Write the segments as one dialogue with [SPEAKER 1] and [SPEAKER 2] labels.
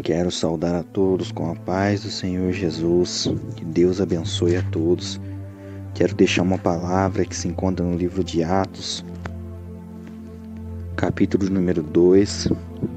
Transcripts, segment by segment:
[SPEAKER 1] Quero saudar a todos com a paz do Senhor Jesus. Que Deus abençoe a todos. Quero deixar uma palavra que se encontra no livro de Atos, capítulo número 2,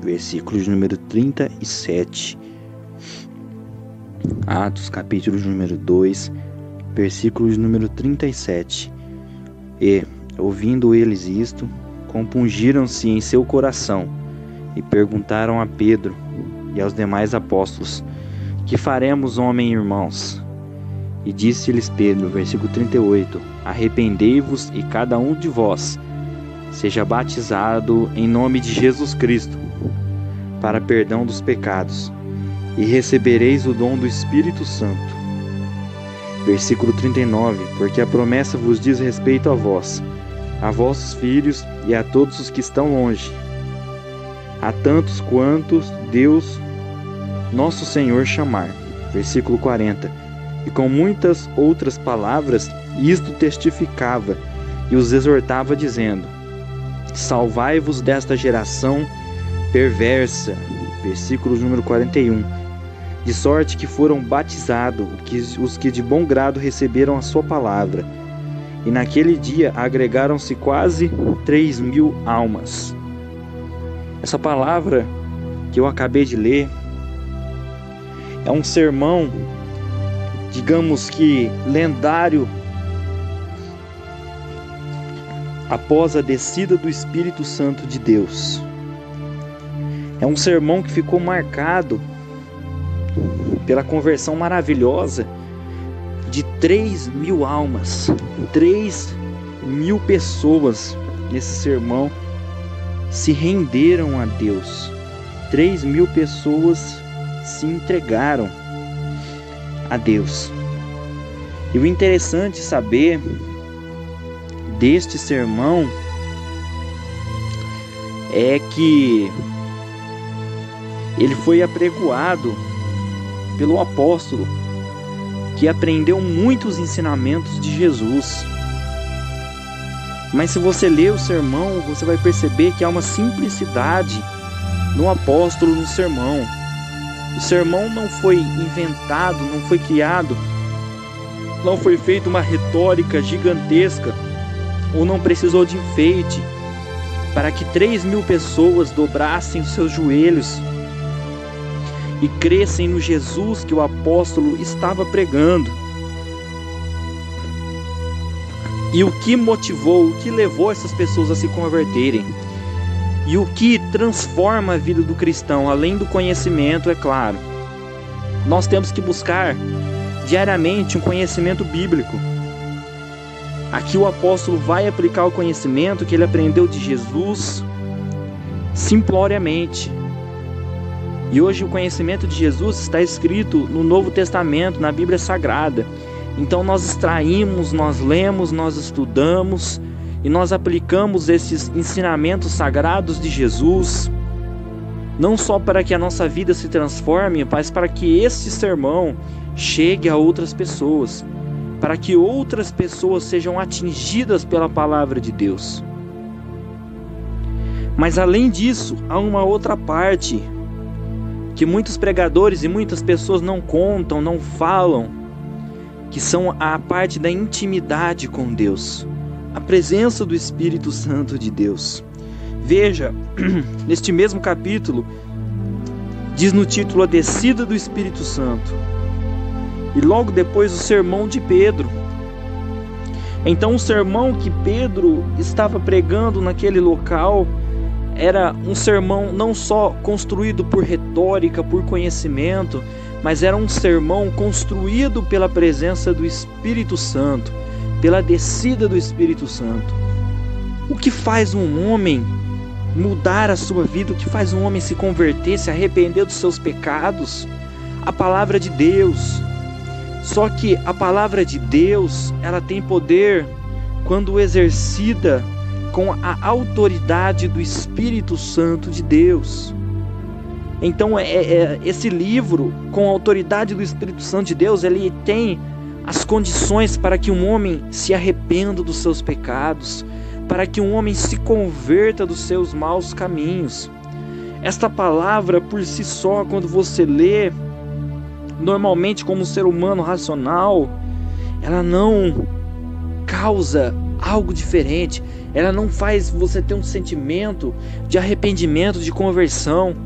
[SPEAKER 1] versículos número 37. Atos, capítulo número 2, versículos número 37. E, ouvindo eles isto, compungiram-se em seu coração e perguntaram a Pedro e aos demais apóstolos: que faremos, homem, irmãos? E disse-lhes Pedro, versículo 38, arrependei-vos e cada um de vós seja batizado em nome de Jesus Cristo para perdão dos pecados, e recebereis o dom do Espírito Santo. Versículo 39, porque a promessa vos diz respeito a vós, a vossos filhos e a todos os que estão longe, a tantos quantos Deus, nosso Senhor, chamar. Versículo 40, e com muitas outras palavras isto testificava e os exortava, dizendo: salvai-vos desta geração perversa. Versículo número 41, de sorte que foram batizados os que de bom grado receberam a sua palavra, e naquele dia agregaram-se quase 3.000 almas. Essa palavra que eu acabei de ler é um sermão, digamos que lendário, após a descida do Espírito Santo de Deus. É um sermão que ficou marcado pela conversão maravilhosa de 3.000 almas, 3.000 pessoas nesse sermão se renderam a Deus. 3.000 pessoas se entregaram a Deus. E o interessante saber deste sermão é que ele foi apregoado pelo apóstolo, que aprendeu muitos ensinamentos de Jesus. Mas se você ler o sermão, você vai perceber que há uma simplicidade no apóstolo, no sermão. O sermão não foi inventado, não foi criado, não foi feita uma retórica gigantesca, ou não precisou de enfeite para que 3.000 pessoas dobrassem os seus joelhos e crescem no Jesus que o apóstolo estava pregando. E o que motivou, o que levou essas pessoas a se converterem? E o que transforma a vida do cristão, além do conhecimento, é claro. Nós temos que buscar diariamente um conhecimento bíblico. Aqui o apóstolo vai aplicar o conhecimento que ele aprendeu de Jesus simploriamente. E hoje o conhecimento de Jesus está escrito no Novo Testamento, na Bíblia Sagrada. Então nós extraímos, nós lemos, nós estudamos e nós aplicamos esses ensinamentos sagrados de Jesus, não só para que a nossa vida se transforme, mas para que este sermão chegue a outras pessoas, para que outras pessoas sejam atingidas pela palavra de Deus. Mas além disso, há uma outra parte que muitos pregadores e muitas pessoas não contam, não falam, que são a parte da intimidade com Deus, a presença do Espírito Santo de Deus. Veja, neste mesmo capítulo, diz no título a descida do Espírito Santo, e logo depois o sermão de Pedro. Então o sermão que Pedro estava pregando naquele local era um sermão não só construído por retórica, por conhecimento, mas era um sermão construído pela presença do Espírito Santo, pela descida do Espírito Santo. O que faz um homem mudar a sua vida? O que faz um homem se converter, se arrepender dos seus pecados? A palavra de Deus. Só que a palavra de Deus, ela tem poder quando exercida com a autoridade do Espírito Santo de Deus. Então esse livro, com a autoridade do Espírito Santo de Deus, ele tem as condições para que um homem se arrependa dos seus pecados, para que um homem se converta dos seus maus caminhos. Esta palavra por si só, quando você lê, normalmente como um ser humano racional, ela não causa algo diferente, ela não faz você ter um sentimento de arrependimento, de conversão.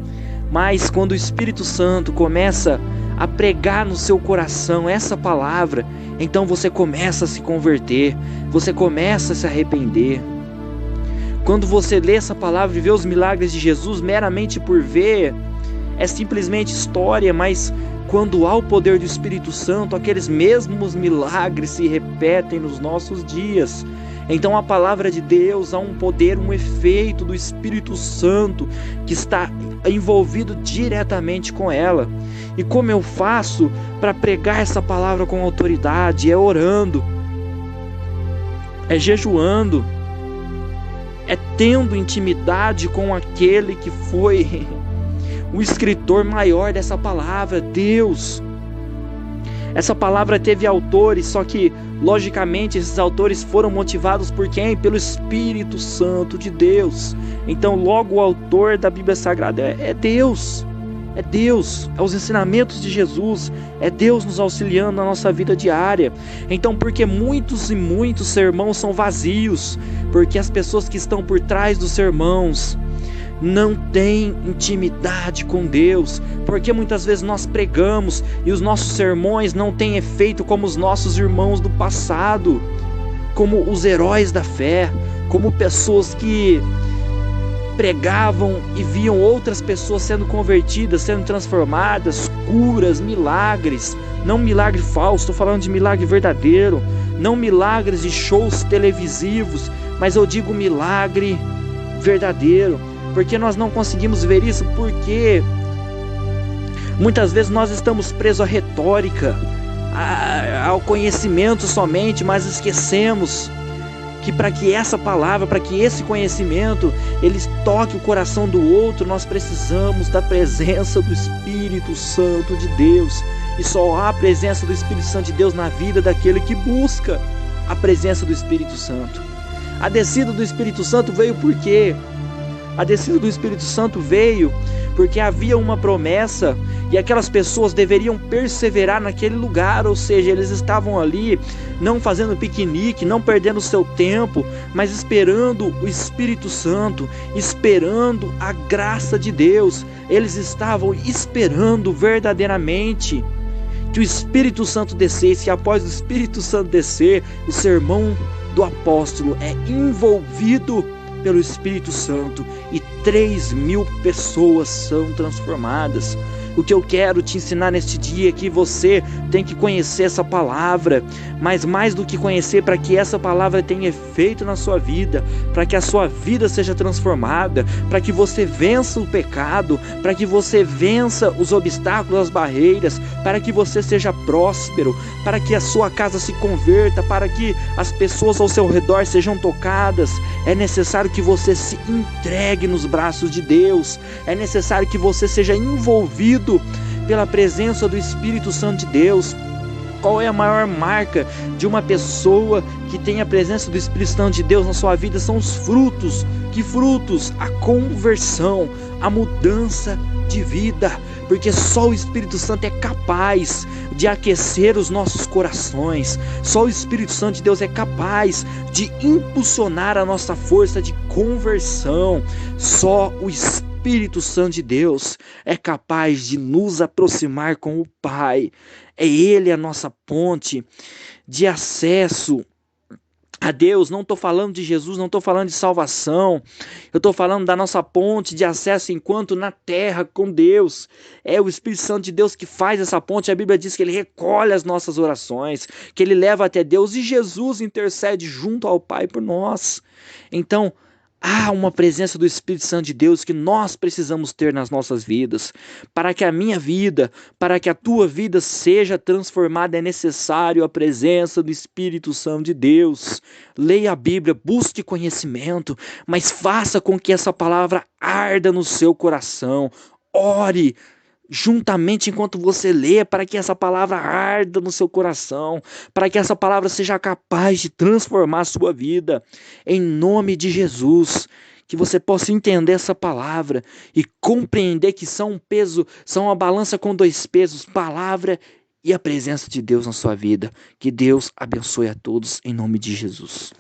[SPEAKER 1] Mas quando o Espírito Santo começa a pregar no seu coração essa palavra, então você começa a se converter, você começa a se arrepender. Quando você lê essa palavra e vê os milagres de Jesus meramente por ver, é simplesmente história, mas quando há o poder do Espírito Santo, aqueles mesmos milagres se repetem nos nossos dias. Então a palavra de Deus há um poder, um efeito do Espírito Santo que está envolvido diretamente com ela. E como eu faço para pregar essa palavra com autoridade? É orando, é jejuando, é tendo intimidade com aquele que foi o escritor maior dessa palavra, Deus. Essa palavra teve autores, só que logicamente esses autores foram motivados por quem? Pelo Espírito Santo de Deus. Então logo o autor da Bíblia Sagrada é Deus. É Deus, é os ensinamentos de Jesus, é Deus nos auxiliando na nossa vida diária. Então porque muitos e muitos sermãos são vazios? Porque as pessoas que estão por trás dos sermãos não têm intimidade com Deus, porque muitas vezes nós pregamos e os nossos sermões não têm efeito como os nossos irmãos do passado, como os heróis da fé, como pessoas que pregavam e viam outras pessoas sendo convertidas, sendo transformadas, curas, milagres. Não milagre falso, estou falando de milagre verdadeiro, não milagres de shows televisivos, mas eu digo milagre verdadeiro. Porque nós não conseguimos ver isso? Porque muitas vezes nós estamos presos à retórica, ao conhecimento somente, mas esquecemos que para que essa palavra, para que esse conhecimento ele toque o coração do outro, nós precisamos da presença do Espírito Santo de Deus. E só há a presença do Espírito Santo de Deus na vida daquele que busca a presença do Espírito Santo. A descida do Espírito Santo veio por quê? A descida do Espírito Santo veio porque havia uma promessa e aquelas pessoas deveriam perseverar naquele lugar, ou seja, eles estavam ali não fazendo piquenique, não perdendo seu tempo, mas esperando o Espírito Santo, esperando a graça de Deus. Eles estavam esperando verdadeiramente que o Espírito Santo descesse, e após o Espírito Santo descer, o sermão do apóstolo é envolvido pelo Espírito Santo e 3.000 pessoas são transformadas. O que eu quero te ensinar neste dia é que você tem que conhecer essa palavra, mas mais do que conhecer, para que essa palavra tenha efeito na sua vida, para que a sua vida seja transformada, para que você vença o pecado, para que você vença os obstáculos, as barreiras, para que você seja próspero, para que a sua casa se converta, para que as pessoas ao seu redor sejam tocadas. É necessário que você se entregue nos braços de Deus, é necessário que você seja envolvido pela presença do Espírito Santo de Deus. Qual é a maior marca de uma pessoa que tem a presença do Espírito Santo de Deus na sua vida? São os frutos. Que frutos? A conversão, a mudança de vida, porque só o Espírito Santo é capaz de aquecer os nossos corações, só o Espírito Santo de Deus é capaz de impulsionar a nossa força de conversão, só o Espírito Santo de Deus é capaz de nos aproximar com o Pai. É Ele a nossa ponte de acesso a Deus. Não estou falando de Jesus, não estou falando de salvação, eu estou falando da nossa ponte de acesso enquanto na terra com Deus. É o Espírito Santo de Deus que faz essa ponte. A Bíblia diz que Ele recolhe as nossas orações, que Ele leva até Deus, e Jesus intercede junto ao Pai por nós. Então há uma presença do Espírito Santo de Deus que nós precisamos ter nas nossas vidas. Para que a minha vida, para que a tua vida seja transformada, é necessário a presença do Espírito Santo de Deus. Leia a Bíblia, busque conhecimento, mas faça com que essa palavra arda no seu coração. Ore juntamente enquanto você lê, para que essa palavra arda no seu coração, para que essa palavra seja capaz de transformar a sua vida, em nome de Jesus. que você possa entender essa palavra e compreender que são um peso, são uma balança com dois pesos, palavra e a presença de Deus na sua vida. Que Deus abençoe a todos em nome de Jesus.